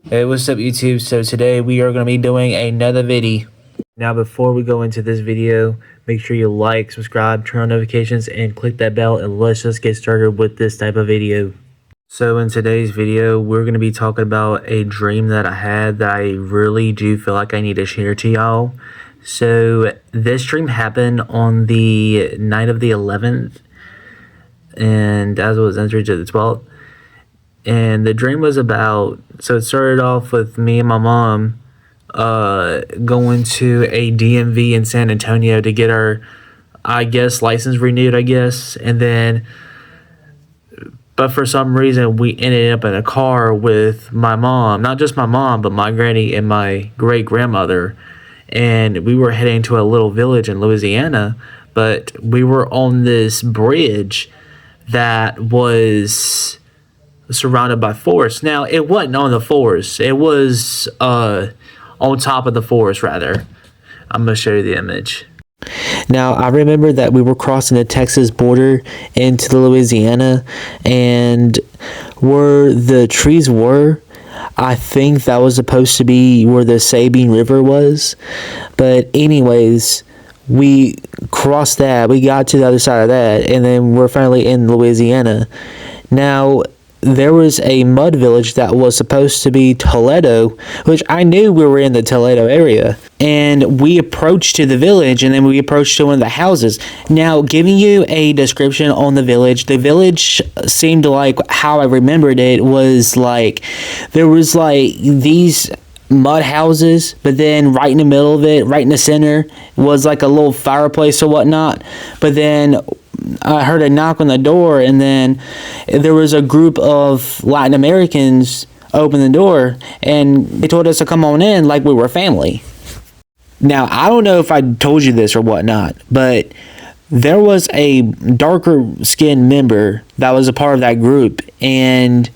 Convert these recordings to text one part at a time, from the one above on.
Hey, what's up YouTube? So today we are going to be doing another video. Now before we go into this video, make sure you like, subscribe, turn on notifications, and click that bell, and let's just get started with this type of video. So in today's video, we're going to be talking about a dream that I had that I really do feel like I need to share to y'all. So this dream happened on the night of the 11th, and as it was entering to the 12th. And the dream was about, so it started off with me and my mom going to a DMV in San Antonio to get our, I guess, license renewed, I guess. And then, but for some reason, we ended up in a car with my mom, not just my mom, but my granny and my great grandmother. And we were heading to a little village in Louisiana, but we were on this bridge that was surrounded by forest. Now, it wasn't on the forest. It was on top of the forest, rather. I'm going to show you the image. Now, I remember that we were crossing the Texas border into the Louisiana, and where the trees were, I think that was supposed to be where the Sabine River was. But anyways, we crossed that. We got to the other side of that, and then we're finally in Louisiana. Now, there was a mud village that was supposed to be Toledo, which I knew we were in the Toledo area. And we approached to the village, and then we approached to one of the houses. Now, giving you a description on the village seemed like how I remembered it was like, there was like these mud houses, but then right in the middle of it, right in the center, was like a little fireplace or whatnot. But then I heard a knock on the door, and then there was a group of Latin Americans open the door, and they told us to come on in like we were family. Now, I don't know if I told you this or whatnot, but there was a darker skinned member that was a part of that group, and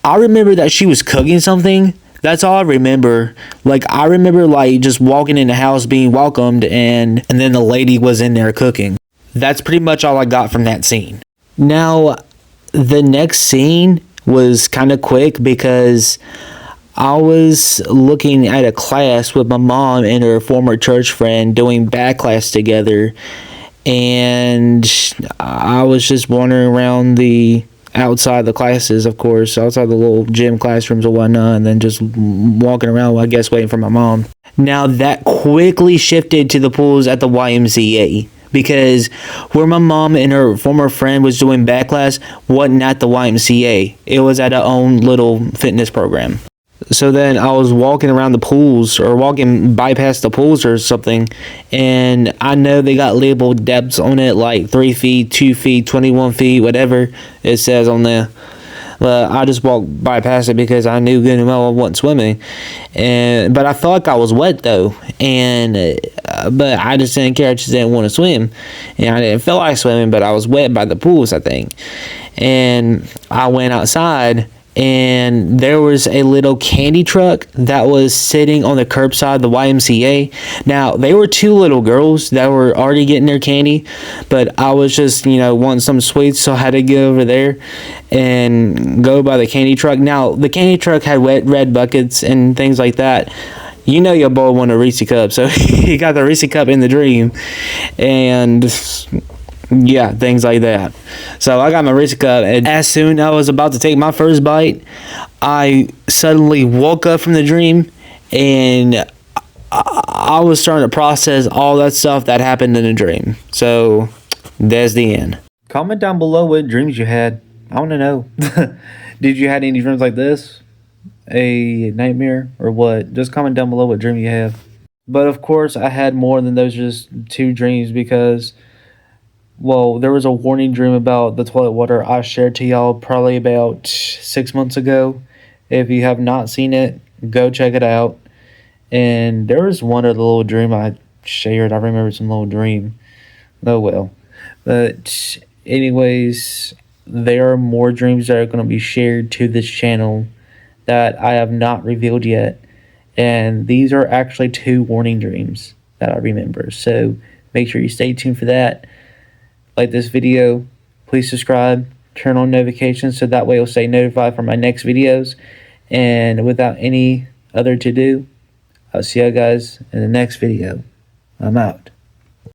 I remember that she was cooking something. That's all I remember. Like, I remember like just walking in the house being welcomed, and then the lady was in there cooking. That's pretty much all I got from that scene. Now, the next scene was kind of quick because I was looking at a class with my mom and her former church friend doing back class together, and I was just wandering around the outside the classes, of course, outside the little gym classrooms or whatnot, and then just walking around, I guess, waiting for my mom. Now, that quickly shifted to the pools at the YMCA. Because where my mom and her former friend was doing back class wasn't at the YMCA. It was at our own little fitness program. So then I was walking around the pools, or walking bypass the pools or something, and I know they got labeled depths on it, like 3 feet, 2 feet, 21 feet, whatever it says on there. But I just walked bypass it because I knew good and well I wasn't swimming, but I felt like I was wet though, but I just didn't care. I just didn't want to swim, and I didn't feel like swimming, but I was wet by the pools, I think. And I went outside, and there was a little candy truck that was sitting on the curbside of the YMCA. Now, they were two little girls that were already getting their candy, but I was just, wanting some sweets, so I had to go over there and go by the candy truck. Now, the candy truck had red buckets and things like that. You know your boy won a Reese cup, so he got the Reese cup in the dream, and yeah, things like that. So I got my Reese cup, and as soon as I was about to take my first bite, I suddenly woke up from the dream, and I was starting to process all that stuff that happened in the dream. So that's the end. Comment down below what dreams you had. I want to know. Did you have any dreams like this? A nightmare or what? Just comment down below what dream you have. But of course, I had more than those just two dreams because, well, there was a warning dream about the toilet water I shared to y'all probably about 6 months ago. If you have not seen it, go check it out. And there was one other little dream I shared. I remember some little dream. Oh well. But anyways, there are more dreams that are going to be shared to this channel that I have not revealed yet. And these are actually two warning dreams that I remember. So make sure you stay tuned for that. Like this video, please subscribe, turn on notifications so that way you'll stay notified for my next videos. And without any other to do, I'll see you guys in the next video. I'm out.